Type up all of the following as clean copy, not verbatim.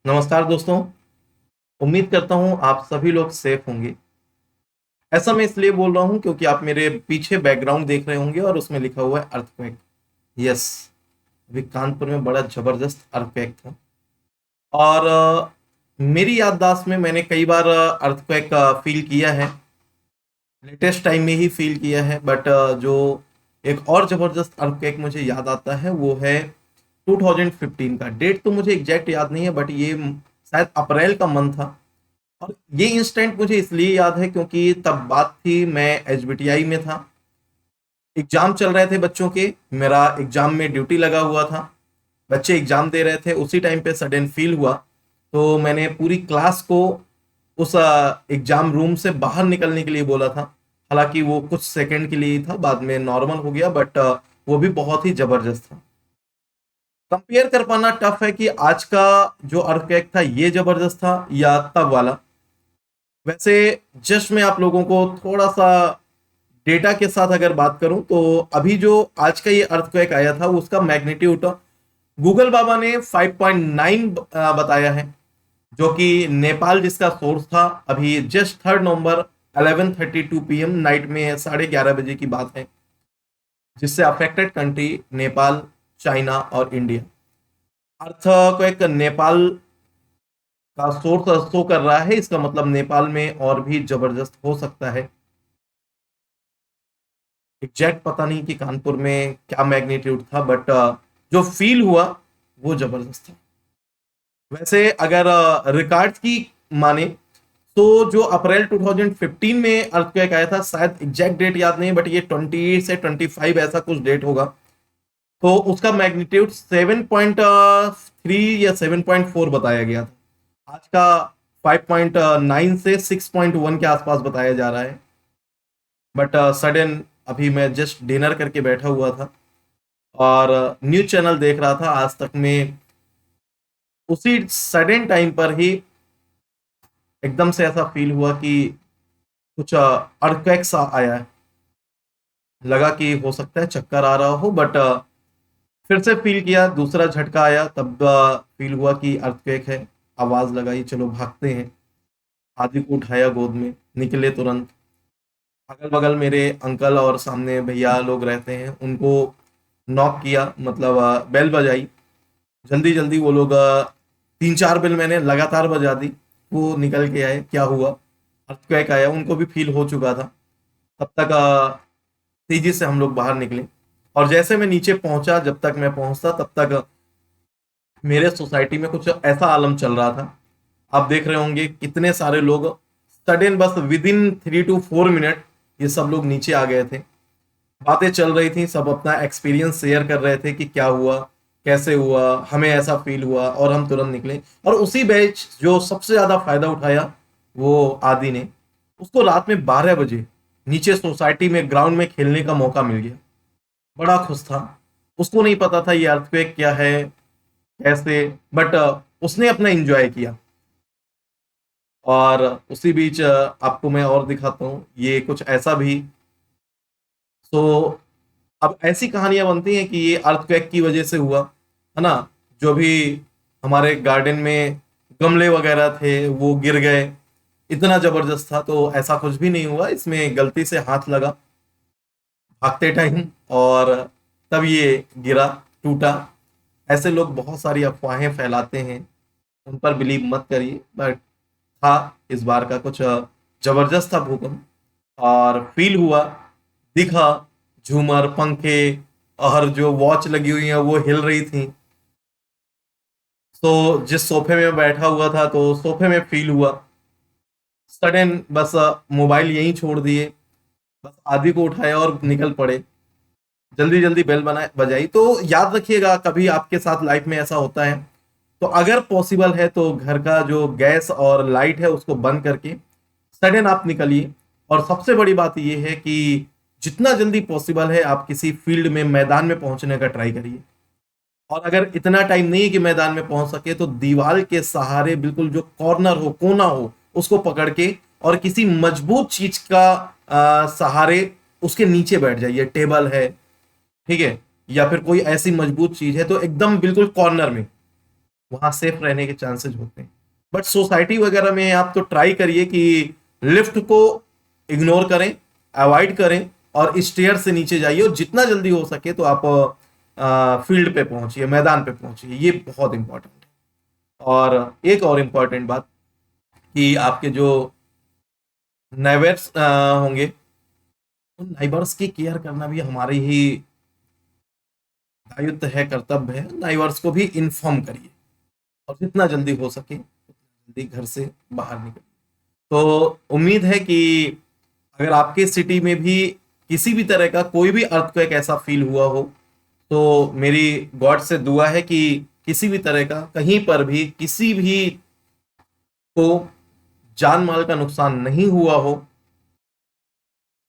नमस्कार दोस्तों। उम्मीद करता हूँ आप सभी लोग सेफ होंगे। ऐसा मैं इसलिए बोल रहा हूँ क्योंकि आप मेरे पीछे बैकग्राउंड देख रहे होंगे और उसमें लिखा हुआ है अर्थक्वेक। यस, अभी कानपुर में बड़ा जबरदस्त अर्थक्वेक था। और मेरी याददाश्त में मैंने कई बार अर्थक्वेक फील किया है। लेटेस्ट टाइम में ही फील किया है, बट जो एक और जबरदस्त अर्थक्वेक मुझे याद आता है वो है 2015 का। डेट तो मुझे एग्जैक्ट याद नहीं है, बट ये शायद अप्रैल का मंथ था। और ये इंस्टेंट मुझे इसलिए याद है क्योंकि तब बात थी, मैं एचबीटीआई में था। एग्जाम चल रहे थे बच्चों के। मेरा एग्जाम में ड्यूटी लगा हुआ था। बच्चे एग्जाम दे रहे थे, उसी टाइम पे सडन फील हुआ। तो मैंने पूरी क्लास को उस एग्जाम रूम से बाहर निकलने के लिए बोला था। हालांकि वो कुछ सेकंड के लिए ही था, बाद में नॉर्मल हो गया, बट वो भी बहुत ही जबरदस्त था। कंपेयर कर पाना टफ है कि आज का जो अर्थक्वेक था ये जबरदस्त था या तब वाला। वैसे जस्ट मैं आप लोगों को थोड़ा सा डेटा के साथ अगर बात करूं तो अभी जो आज का ये अर्थक्वेक आया था उसका मैग्नीट्यूड गूगल बाबा ने 5.9 बताया है। जो कि नेपाल जिसका सोर्स था, अभी जस्ट 3 नवंबर 11:32 PM नाइट में 11:30 बजे की बात है, जिससे अफेक्टेड कंट्री नेपाल, चाइना और इंडिया। अर्थक्वेक नेपाल का सोर्स शो कर रहा है, इसका मतलब नेपाल में और भी जबरदस्त हो सकता है। एग्जैक्ट पता नहीं कि कानपुर में क्या मैग्नीट्यूड था, बट जो फील हुआ वो जबरदस्त था। वैसे अगर रिकॉर्ड्स की माने तो जो अप्रैल 2015 में अर्थक्वेक आया था, शायद एग्जैक्ट डेट याद नहीं, बट ये 20 से 25 ऐसा कुछ डेट होगा। तो उसका मैग्नीट्यूड 7.3 या 7.4 बताया गया था। आज का 5.9 से 6.1 के आसपास बताया जा रहा है। बट सडन अभी मैं जस्ट डिनर करके बैठा हुआ था और न्यूज चैनल देख रहा था आज तक में। उसी सडन टाइम पर ही एकदम से ऐसा फील हुआ कि कुछ अर्थक्वेक सा आया है। लगा कि हो सकता है चक्कर आ रहा हो, बट फिर से फील किया, दूसरा झटका आया, तब फील हुआ कि अर्थक्वेक है। आवाज लगाई, चलो भागते हैं। आदि को उठाया गोद में, निकले तुरंत। अगल बगल मेरे अंकल और सामने भैया लोग रहते हैं, उनको नॉक किया, मतलब बेल बजाई। जल्दी जल्दी वो लोग 3-4 बेल मैंने लगातार बजा दी। वो निकल के आए, क्या हुआ, अर्थक्वेक आया। उनको भी फील हो चुका था। तब तक तेजी से हम लोग बाहर निकले। और जैसे मैं नीचे पहुंचा, जब तक मैं पहुंचता तब तक मेरे सोसाइटी में कुछ ऐसा आलम चल रहा था। आप देख रहे होंगे कितने सारे लोग सडन, बस विद इन 3 to 4 मिनट ये सब लोग नीचे आ गए थे। बातें चल रही थी, सब अपना एक्सपीरियंस शेयर कर रहे थे कि क्या हुआ, कैसे हुआ, हमें ऐसा फील हुआ, और हम तुरंत निकले। और उसी बैच जो सबसे ज्यादा फायदा उठाया, वो आदि ने, उसको रात में 12 बजे नीचे सोसाइटी में ग्राउंड में खेलने का मौका मिल गया। बड़ा खुश था। उसको नहीं पता था ये अर्थक्वेक क्या है, कैसे, बट उसने अपना एंजॉय किया। और उसी बीच आपको मैं और दिखाता हूँ ये कुछ ऐसा भी। तो अब ऐसी कहानियां बनती हैं कि ये अर्थक्वेक की वजह से हुआ, है ना। जो भी हमारे गार्डन में गमले वगैरह थे वो गिर गए। इतना जबरदस्त था, तो ऐसा कुछ भी नहीं हुआ, इसमें गलती से हाथ लगा भागते टाइम, और तब ये गिरा, टूटा। ऐसे लोग बहुत सारी अफवाहें फैलाते हैं, उन पर बिलीव मत करिए। बट था, इस बार का कुछ जबरदस्त था भूकंप। और फील हुआ, दिखा, झूमर, पंखे और जो वॉच लगी हुई है वो हिल रही थी। तो जिस सोफे में बैठा हुआ था, तो सोफे में फील हुआ। सडन बस मोबाइल यहीं छोड़ दिए, बस आदि को उठाया और निकल पड़े। जल्दी जल्दी बेल बना बजाई। तो याद रखिएगा, कभी आपके साथ लाइफ में ऐसा होता है तो अगर पॉसिबल है तो घर का जो गैस और लाइट है उसको बंद करके सडन आप निकलिए। और सबसे बड़ी बात यह है कि जितना जल्दी पॉसिबल है आप किसी फील्ड में, मैदान में पहुंचने का ट्राई करिए। और अगर इतना टाइम नहीं है कि मैदान में पहुंच सके, तो दीवार के सहारे बिल्कुल जो कॉर्नर हो, कोना हो, उसको पकड़ के और किसी मजबूत चीज का सहारे उसके नीचे बैठ जाइए। टेबल है, ठीक है, या फिर कोई ऐसी मजबूत चीज है, तो एकदम बिल्कुल कॉर्नर में वहां सेफ रहने के चांसेस होते हैं। बट सोसाइटी वगैरह में आप तो ट्राई करिए कि लिफ्ट को इग्नोर करें, अवॉइड करें और स्टेयर से नीचे जाइए, और जितना जल्दी हो सके तो आप फील्ड पे पहुंचिए, मैदान पे पहुंचिए, ये बहुत इंपॉर्टेंट है। और एक और इम्पॉर्टेंट बात कि आपके जो नेबर्स होंगे, उन नाइबर्स की केयर करना भी हमारी ही दायित्व है, कर्तव्य है। नाइबर्स को भी इन्फॉर्म करिए और जितना जल्दी हो सके उतना जल्दी घर से बाहर निकलिए। तो उम्मीद है कि अगर आपके सिटी में भी किसी भी तरह का कोई भी अर्थक्वेक ऐसा फील हुआ हो, तो मेरी गॉड से दुआ है कि किसी भी तरह का कहीं पर भी किसी भी को जान माल का नुकसान नहीं हुआ हो,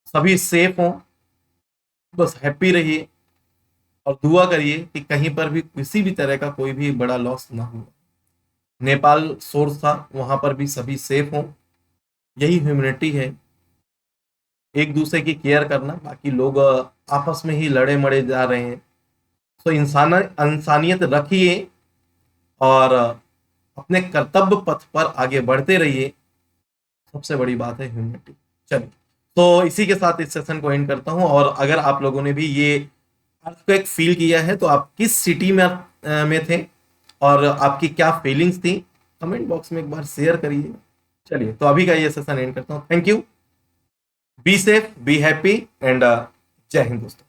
सभी सेफ हों, बस हैप्पी रहिए और दुआ करिए कि कहीं पर भी किसी भी तरह का कोई भी बड़ा लॉस ना हुआ। नेपाल सोर्स था, वहां पर भी सभी सेफ हों, यही ह्यूमैनिटी है, एक दूसरे की केयर करना। बाकी लोग आपस में ही लड़े मड़े जा रहे हैं, तो इंसानियत रखिए और अपने कर्तव्य पथ पर आगे बढ़ते रहिए। सबसे बड़ी बात है ह्यूमैनिटी। चलिए, तो इसी के साथ इस सेशन को एंड करता हूं। और अगर आप लोगों ने भी ये अर्थक्वेक फील किया है तो आप किस सिटी में थे और आपकी क्या फीलिंग्स थी, कमेंट बॉक्स में एक बार शेयर करिए। चलिए, तो अभी का ये सेशन एंड करता हूं। Thank you, be safe, be happy and जय हिंद दोस्तों।